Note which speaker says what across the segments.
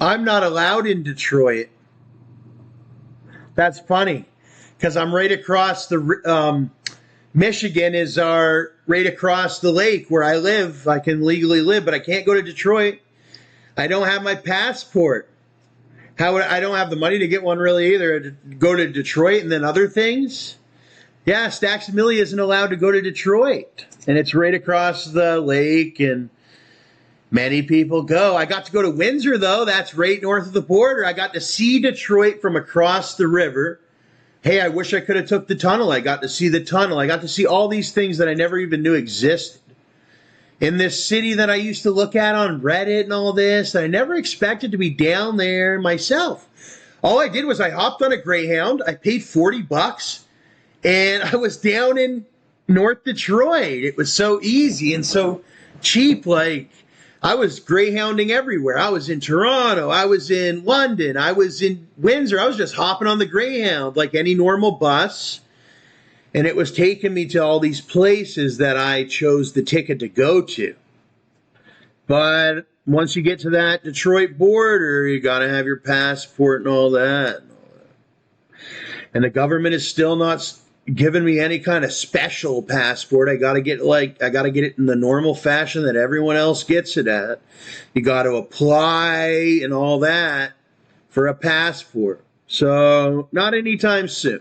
Speaker 1: I'm not allowed in Detroit. That's funny, because I'm right across the Michigan is right across the lake where I live. I can legally live, but I can't go to Detroit. I don't have my passport. I don't have the money to get one really either to go to Detroit and then other things. Yeah, StacksAMilli's isn't allowed to go to Detroit, and it's right across the lake, and many people go. I got to go to Windsor, though. That's right north of the border. I got to see Detroit from across the river. Hey, I wish I could have took the tunnel. I got to see the tunnel. I got to see all these things that I never even knew existed. In this city that I used to look at on Reddit and all this, that I never expected to be down there myself. All I did was I hopped on a Greyhound. I paid $40, and I was down in North Detroit. It was so easy and so cheap. Like, I was Greyhounding everywhere. I was in Toronto. I was in London. I was in Windsor. I was just hopping on the Greyhound like any normal bus. And it was taking me to all these places that I chose the ticket to go to. But once you get to that Detroit border, you got to have your passport and all that. And the government is still not giving me any kind of special passport. I got to get it in the normal fashion that everyone else gets it at. You got to apply and all that for a passport. So not anytime soon.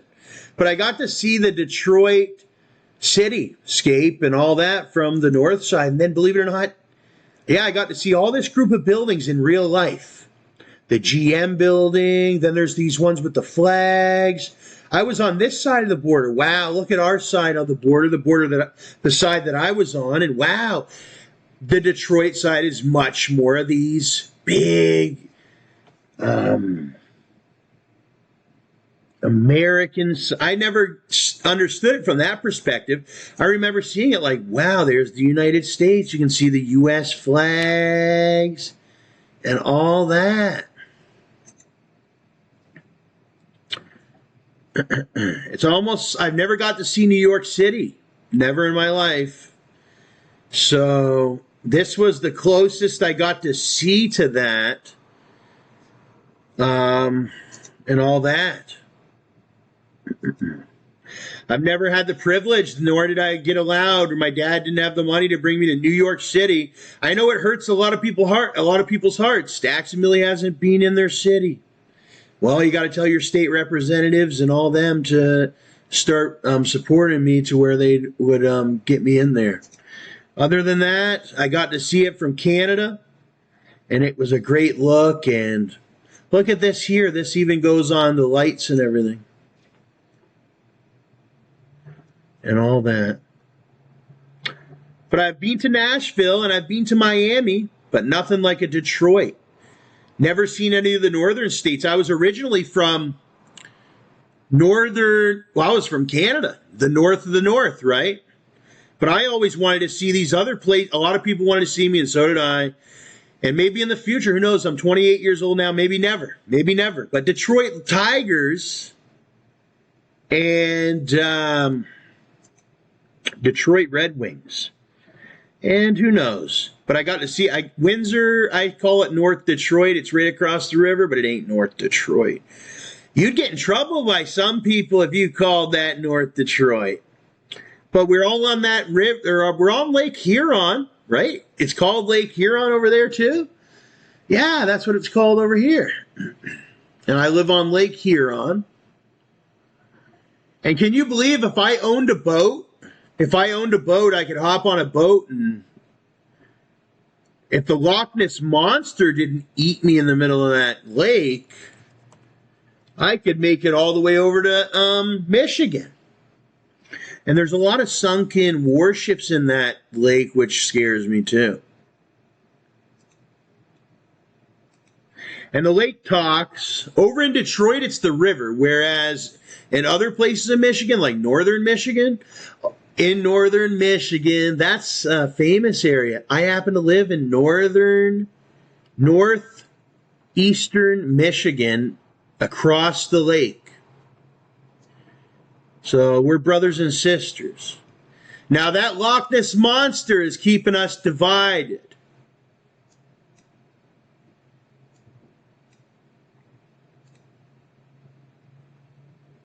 Speaker 1: But I got to see the Detroit cityscape and all that from the north side. And then, believe it or not, yeah, I got to see all this group of buildings in real life. The GM building, then there's these ones with the flags. I was on this side of the border. Wow, look at our side of the border, the side that I was on. And wow, the Detroit side is much more of these big Americans. I never understood it from that perspective. I remember seeing it like, wow, there's the United States. You can see the U.S. flags and all that. It's almost, I've never got to see New York City. Never in my life. So this was the closest I got to see to that. And all that. I've never had the privilege, nor did I get allowed, or my dad didn't have the money to bring me to New York City. I know it hurts a lot of people's hearts. StacksAMilli's hasn't been in their city. Well, you got to tell your state representatives and all them to start supporting me to where they would get me in there. Other than that, I got to see it from Canada, and it was a great look. And look at this here. This even goes on the lights and everything. And all that. But I've been to Nashville and I've been to Miami, but nothing like a Detroit. Never seen any of the northern states. I was originally from I was from Canada, the north of the north, right? But I always wanted to see these other places. A lot of people wanted to see me, and so did I. And maybe in the future, who knows? I'm 28 years old now. Maybe never. Maybe never. But Detroit Tigers and Detroit Red Wings. And who knows? But I got to see Windsor, I call it North Detroit. It's right across the river, but it ain't North Detroit. You'd get in trouble by some people if you called that North Detroit. But we're all on that river, we're on Lake Huron, right? It's called Lake Huron over there too? Yeah, that's what it's called over here. And I live on Lake Huron. And can you believe if I owned a boat, I could hop on a boat, and if the Loch Ness Monster didn't eat me in the middle of that lake, I could make it all the way over to Michigan. And there's a lot of sunken warships in that lake, which scares me too. And the lake talks. Over in Detroit, it's the river, whereas in other places in Michigan, like northern Michigan, that's a famous area. I happen to live in northeastern Michigan, across the lake. So we're brothers and sisters. Now that Loch Ness Monster is keeping us divided.